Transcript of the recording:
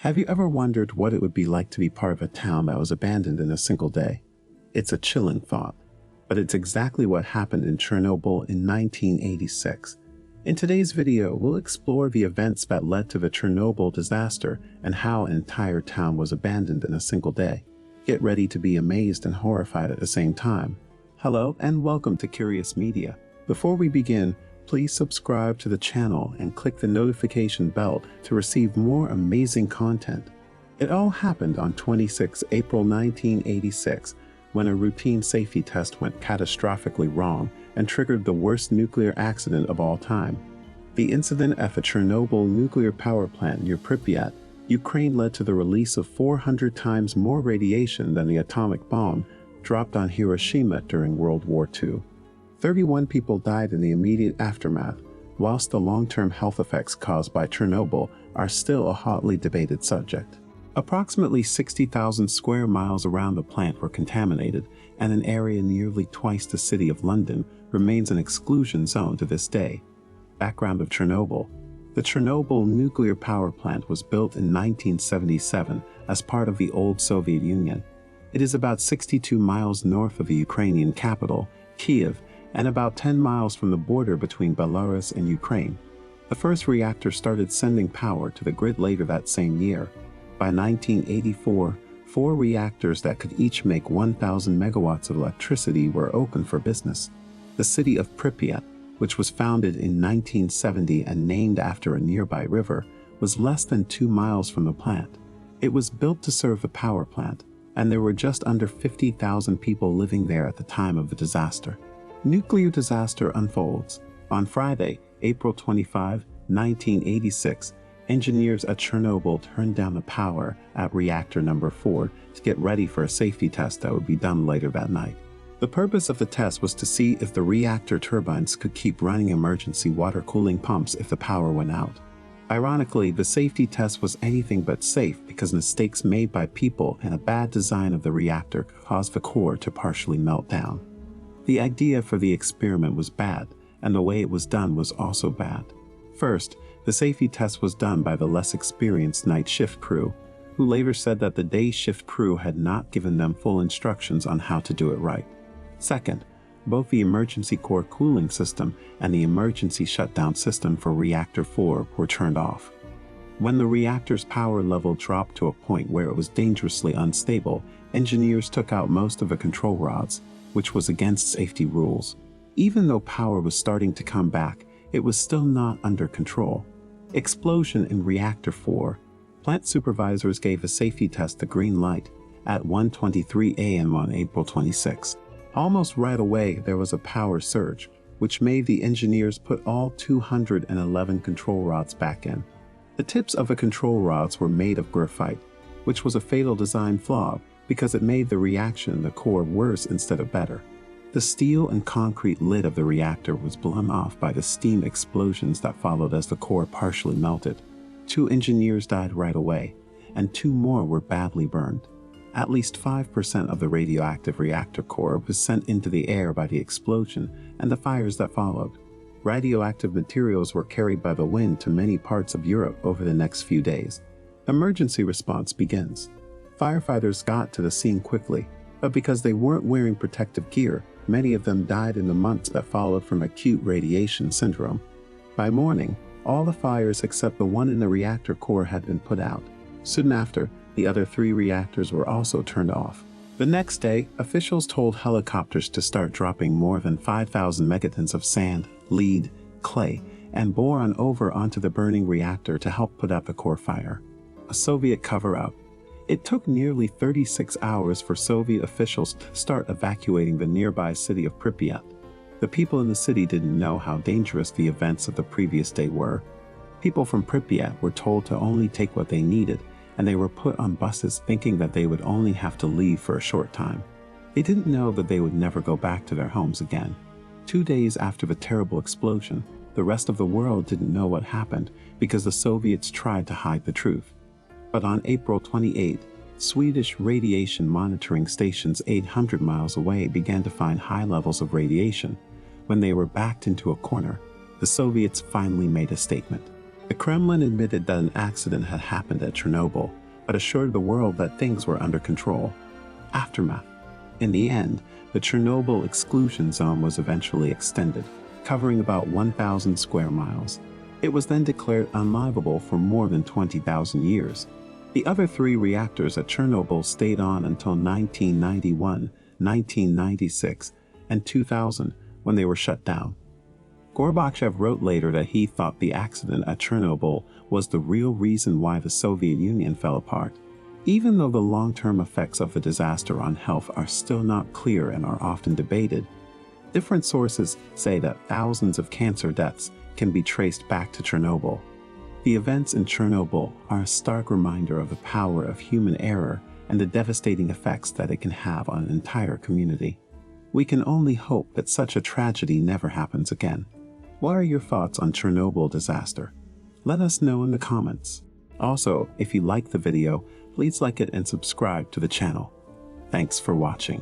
Have you ever wondered what it would be like to be part of a town that was abandoned in a single day? It's a chilling thought, but it's exactly what happened in Chernobyl in 1986. In today's video, we'll explore the events that led to the Chernobyl disaster and how an entire town was abandoned in a single day. Get ready to be amazed and horrified at the same time. Hello and welcome to Curious Media. Before we begin, please subscribe to the channel and click the notification bell to receive more amazing content. It all happened on 26 April 1986 when a routine safety test went catastrophically wrong and triggered the worst nuclear accident of all time. The incident at the Chernobyl nuclear power plant near Pripyat, Ukraine led to the release of 400 times more radiation than the atomic bomb dropped on Hiroshima during World War II. 31 people died in the immediate aftermath, whilst the long-term health effects caused by Chernobyl are still a hotly debated subject. Approximately 60,000 square miles around the plant were contaminated, and an area nearly twice the city of London remains an exclusion zone to this day. Background of Chernobyl. The Chernobyl nuclear power plant was built in 1977 as part of the old Soviet Union. It is about 62 miles north of the Ukrainian capital, Kyiv, and about 10 miles from the border between Belarus and Ukraine. The first reactor started sending power to the grid later that same year. By 1984, 4 reactors that could each make 1,000 megawatts of electricity were open for business. The city of Pripyat, which was founded in 1970 and named after a nearby river, was less than 2 miles from the plant. It was built to serve the power plant, and there were just under 50,000 people living there at the time of the disaster. Nuclear disaster unfolds. On Friday, April 25, 1986, engineers at Chernobyl turned down the power at reactor number 4 to get ready for a safety test that would be done later that night. The purpose of the test was to see if the reactor turbines could keep running emergency water cooling pumps if the power went out. Ironically, the safety test was anything but safe because mistakes made by people and a bad design of the reactor caused the core to partially melt down. The idea for the experiment was bad, and the way it was done was also bad. First, the safety test was done by the less experienced night shift crew, who later said that the day shift crew had not given them full instructions on how to do it right. Second, both the emergency core cooling system and the emergency shutdown system for reactor 4 were turned off. When the reactor's power level dropped to a point where it was dangerously unstable, engineers took out most of the control rods, which was against safety rules. Even though power was starting to come back, it was still not under control. Explosion in reactor 4. Plant supervisors gave a safety test the green light at 1:23 a.m. on April 26. Almost right away, there was a power surge, which made the engineers put all 211 control rods back in. The tips of the control rods were made of graphite, which was a fatal design flaw because it made the reaction in the core worse instead of better. The steel and concrete lid of the reactor was blown off by the steam explosions that followed as the core partially melted. 2 engineers died right away, and 2 more were badly burned. At least 5% of the radioactive reactor core was sent into the air by the explosion and the fires that followed. Radioactive materials were carried by the wind to many parts of Europe over the next few days. Emergency response begins. Firefighters got to the scene quickly, but because they weren't wearing protective gear, many of them died in the months that followed from acute radiation syndrome. By morning, all the fires except the one in the reactor core had been put out. Soon after, the other 3 reactors were also turned off. The next day, officials told helicopters to start dropping more than 5,000 megatons of sand, lead, clay, and boron over onto the burning reactor to help put out the core fire. A Soviet cover-up. It took nearly 36 hours for Soviet officials to start evacuating the nearby city of Pripyat. The people in the city didn't know how dangerous the events of the previous day were. People from Pripyat were told to only take what they needed, and they were put on buses thinking that they would only have to leave for a short time. They didn't know that they would never go back to their homes again. 2 days after the terrible explosion, the rest of the world didn't know what happened because the Soviets tried to hide the truth. But on April 28, Swedish radiation monitoring stations 800 miles away began to find high levels of radiation. When they were backed into a corner, the Soviets finally made a statement. The Kremlin admitted that an accident had happened at Chernobyl, but assured the world that things were under control. Aftermath. In the end, the Chernobyl exclusion zone was eventually extended, covering about 1,000 square miles. It was then declared unlivable for more than 20,000 years. The other 3 reactors at Chernobyl stayed on until 1991, 1996, and 2000, when they were shut down. Gorbachev wrote later that he thought the accident at Chernobyl was the real reason why the Soviet Union fell apart. Even though the long-term effects of the disaster on health are still not clear and are often debated, different sources say that thousands of cancer deaths can be traced back to Chernobyl. The events in Chernobyl are a stark reminder of the power of human error and the devastating effects that it can have on an entire community. We can only hope that such a tragedy never happens again. What are your thoughts on Chernobyl disaster? Let us know in the comments. Also, if you like the video, please like it and subscribe to the channel. Thanks for watching.